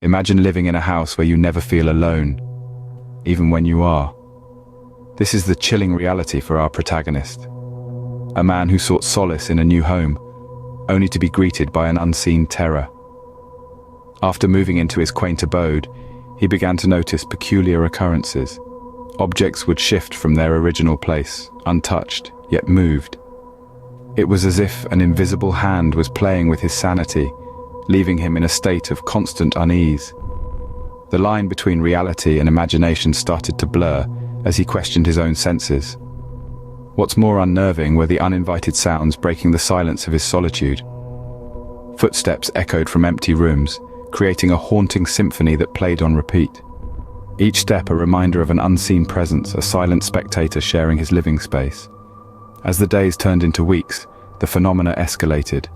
Imagine living in a house where you never feel alone, even when you are. This is the chilling reality for our protagonist. A man who sought solace in a new home, only to be greeted by an unseen terror. After moving into his quaint abode, he began to notice peculiar occurrences. Objects would shift from their original place, untouched, yet moved. It was as if an invisible hand was playing with his sanity, leaving him in a state of constant unease. The line between reality and imagination started to blur as he questioned his own senses. What's more unnerving were the uninvited sounds breaking the silence of his solitude. Footsteps echoed from empty rooms, creating a haunting symphony that played on repeat. Each step a reminder of an unseen presence, a silent spectator sharing his living space. As the days turned into weeks, the phenomena escalated.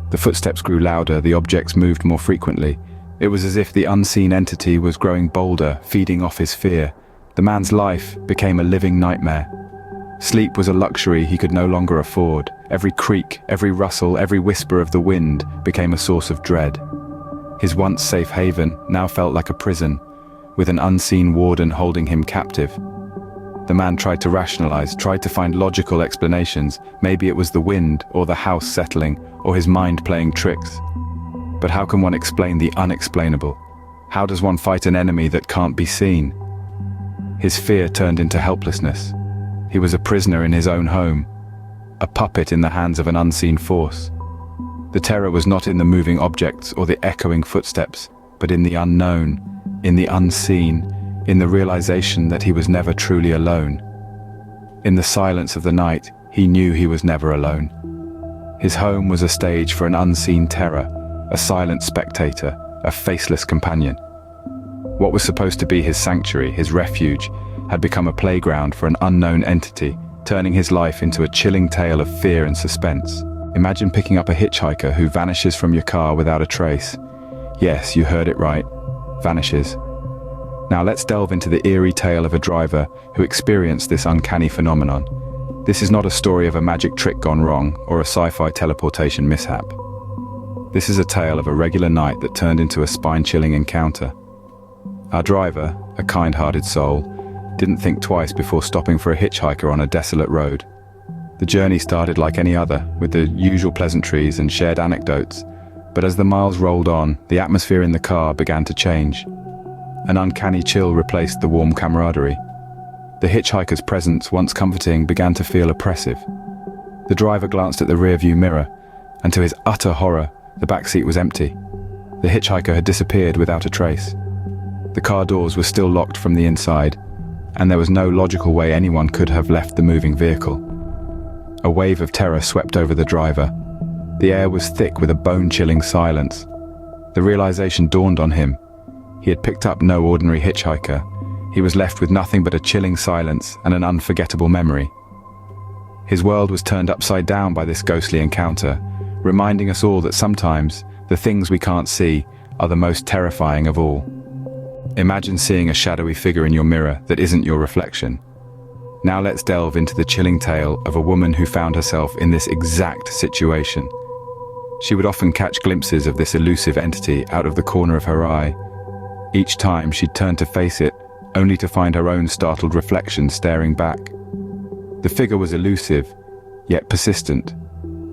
The footsteps grew louder, the objects moved more frequently. It was as if the unseen entity was growing bolder, feeding off his fear. The man's life became a living nightmare. Sleep was a luxury he could no longer afford. Every creak, every rustle, every whisper of the wind became a source of dread. His once safe haven now felt like a prison, with an unseen warden holding him captive. The man tried to rationalize, tried to find logical explanations. Maybe it was the wind, or the house settling, or his mind playing tricks. But how can one explain the unexplainable? How does one fight an enemy that can't be seen? His fear turned into helplessness. He was a prisoner in his own home, a puppet in the hands of an unseen force. The terror was not in the moving objects or the echoing footsteps, but in the unknown, in the unseen, in the realization that he was never truly alone. In the silence of the night, he knew he was never alone. His home was a stage for an unseen terror, a silent spectator, a faceless companion. What was supposed to be his sanctuary, his refuge, had become a playground for an unknown entity, turning his life into a chilling tale of fear and suspense. Imagine picking up a hitchhiker who vanishes from your car without a trace. Yes, you heard it right. Vanishes. Now let's delve into the eerie tale of a driver who experienced this uncanny phenomenon. This is not a story of a magic trick gone wrong or a sci-fi teleportation mishap. This is a tale of a regular night that turned into a spine-chilling encounter. Our driver, a kind-hearted soul, didn't think twice before stopping for a hitchhiker on a desolate road. The journey started like any other, with the usual pleasantries and shared anecdotes, but as the miles rolled on, the atmosphere in the car began to change. An uncanny chill replaced the warm camaraderie. The hitchhiker's presence, once comforting, began to feel oppressive. The driver glanced at the rearview mirror, and to his utter horror, the backseat was empty. The hitchhiker had disappeared without a trace. The car doors were still locked from the inside, and there was no logical way anyone could have left the moving vehicle. A wave of terror swept over the driver. The air was thick with a bone-chilling silence. The realization dawned on him. He had picked up no ordinary hitchhiker. He was left with nothing but a chilling silence and an unforgettable memory. His world was turned upside down by this ghostly encounter, reminding us all that sometimes the things we can't see are the most terrifying of all. Imagine seeing a shadowy figure in your mirror that isn't your reflection. Now let's delve into the chilling tale of a woman who found herself in this exact situation. She would often catch glimpses of this elusive entity out of the corner of her eye. Each time she'd turn to face it, only to find her own startled reflection staring back. The figure was elusive, yet persistent,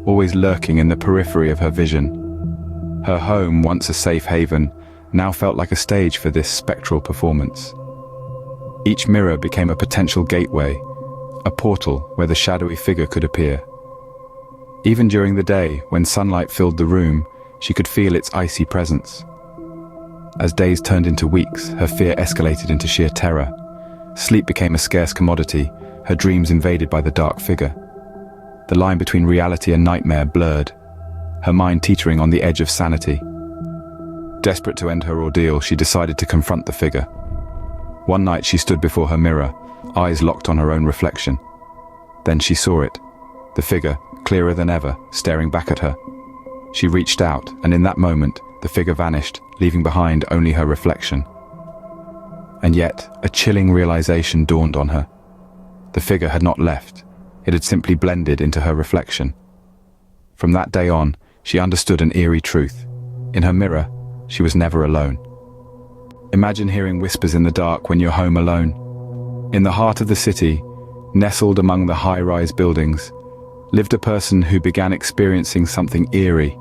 always lurking in the periphery of her vision. Her home, once a safe haven, now felt like a stage for this spectral performance. Each mirror became a potential gateway, a portal where the shadowy figure could appear. Even during the day, when sunlight filled the room, she could feel its icy presence. As days turned into weeks, her fear escalated into sheer terror. Sleep became a scarce commodity, her dreams invaded by the dark figure. The line between reality and nightmare blurred, her mind teetering on the edge of sanity. Desperate to end her ordeal, she decided to confront the figure. One night she stood before her mirror, eyes locked on her own reflection. Then she saw it, the figure, clearer than ever, staring back at her. She reached out, and in that moment, the figure vanished, leaving behind only her reflection. And yet, a chilling realization dawned on her. The figure had not left. It had simply blended into her reflection. From that day on, she understood an eerie truth. In her mirror, she was never alone. Imagine hearing whispers in the dark when you're home alone. In the heart of the city, nestled among the high-rise buildings, lived a person who began experiencing something eerie.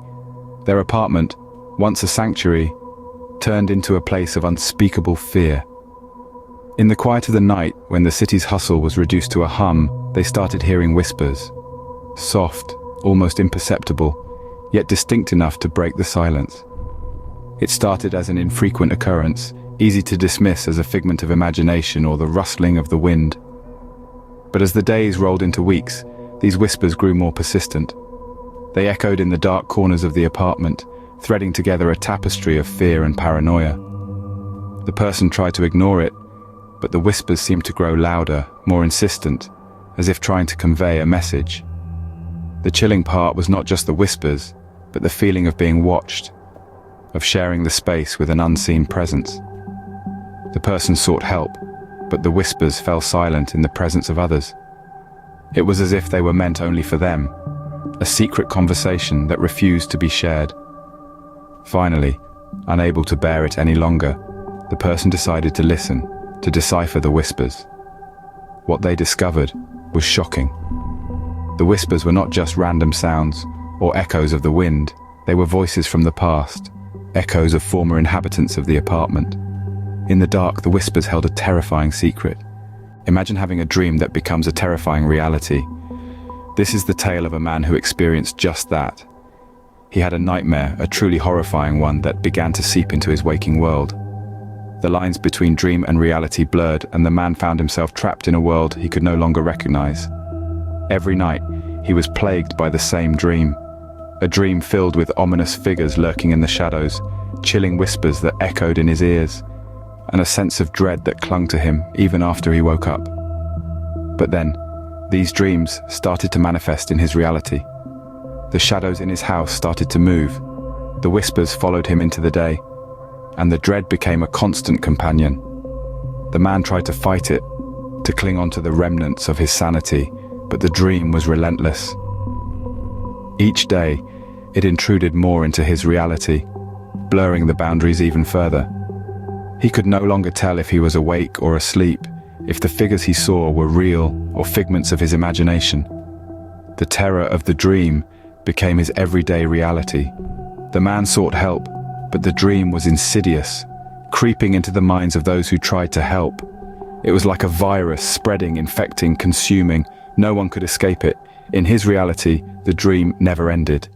Their apartment, once a sanctuary, turned into a place of unspeakable fear. In the quiet of the night, when the city's hustle was reduced to a hum, they started hearing whispers. Soft, almost imperceptible, yet distinct enough to break the silence. It started as an infrequent occurrence, easy to dismiss as a figment of imagination or the rustling of the wind. But as the days rolled into weeks, these whispers grew more persistent. They echoed in the dark corners of the apartment, threading together a tapestry of fear and paranoia. The person tried to ignore it, but the whispers seemed to grow louder, more insistent, as if trying to convey a message. The chilling part was not just the whispers, but the feeling of being watched, of sharing the space with an unseen presence. The person sought help, but the whispers fell silent in the presence of others. It was as if they were meant only for them, a secret conversation that refused to be shared. Finally, unable to bear it any longer, the person decided to listen, to decipher the whispers. What they discovered was shocking. The whispers were not just random sounds or echoes of the wind, they were voices from the past, echoes of former inhabitants of the apartment. In the dark, the whispers held a terrifying secret. Imagine having a dream that becomes a terrifying reality. This is the tale of a man who experienced just that. He had a nightmare, a truly horrifying one, that began to seep into his waking world. The lines between dream and reality blurred, and the man found himself trapped in a world he could no longer recognize. Every night, he was plagued by the same dream. A dream filled with ominous figures lurking in the shadows, chilling whispers that echoed in his ears, and a sense of dread that clung to him even after he woke up. But then, these dreams started to manifest in his reality. The shadows in his house started to move, the whispers followed him into the day, and the dread became a constant companion. The man tried to fight it, to cling on to the remnants of his sanity, but the dream was relentless. Each day, it intruded more into his reality, blurring the boundaries even further. He could no longer tell if he was awake or asleep, if the figures he saw were real or figments of his imagination. The terror of the dream became his everyday reality. The man sought help, but the dream was insidious, creeping into the minds of those who tried to help. It was like a virus, spreading, infecting, consuming. No one could escape it. In his reality, the dream never ended.